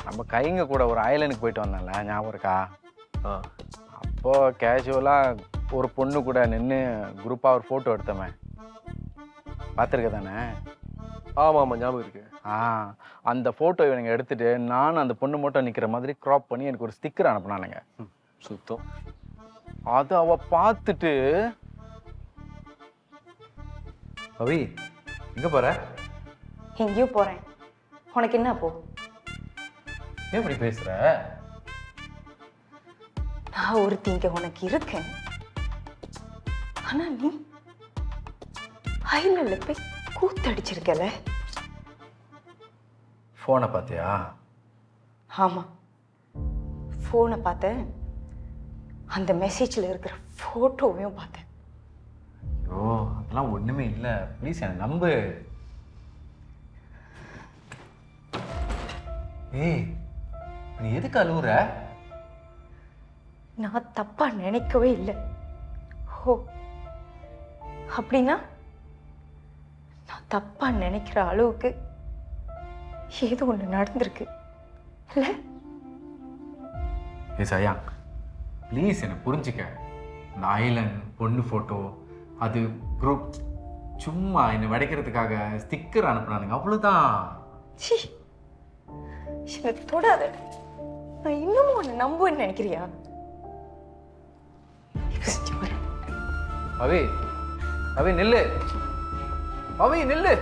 நம்ம கைங்க கூட ஒரு ஐலண்டுக்கு போயிட்டு வந்தோம்ல, ஞாபகம் இருக்கா? ஆ. அப்போ கேஷுவலாக ஒரு பொண்ணு கூட நின்று குரூப்பாக ஒரு ஃபோட்டோ எடுத்தோமே, பார்த்துருக்க தானே? ஆமாம் ஆமாம் ஞாபகம் இருக்கு. அந்த ஃபோட்டோ இவனுங்க எடுத்துட்டு நானும் அந்த பொண்ணு மட்டும் நிற்கிற மாதிரி க்ராப் பண்ணி எனக்கு ஒரு ஸ்டிக்கர் அனுப்புனானுங்க. சுத்தம். அது அவ பார்த்துட்டு, அவி எங்கே போகிற? எங்கேயோ போகிறேன். உனக்கு என்ன அப்போ? ஏன் இப்படி பேசுகிற? நான் ஒருத்தி இங்கே உனக்கு இருக்கேன். ஆனால் நீ ஐலண்டில் போய் கூத்தடிச்சிருக்கல. ஃபோனை பார்த்தியா? ஆமாம், ஃபோனை பார்த்தேன். அந்த மெசேஜில் இருக்கிற ஃபோட்டோவையும் பார்த்தேன். ஐயோ அதெல்லாம் ஒன்றுமே இல்லை, ப்ளீஸ் என்னை நம்பு. ஏய் நீ எதுக்கு அழுவுற? நான் தப்பாக நினைக்கவே இல்லை. ஓ அப்படின்னா நான் தப்பாக நினைக்கிற அளவுக்கு ஏதோ ஒன்று நடந்திருக்கு இல்லை? ஏ சயா ப்ளீஸ் என்னை புரிஞ்சுக்க. இந்த ஐலண்ட் பொண்ணு ஃபோட்டோ அது குரூப் சும்மா என்னை வடைக்கிறதுக்காக ஸ்டிக்கர் அனுப்புனானுங்க, அவ்வளோதான். சி, என்னை தொடாத. நான் இன்னமும் உன்னை நம்புவேன்னு நினைக்கிறியா? அவி அவி நில்லு, அவி நில்லு.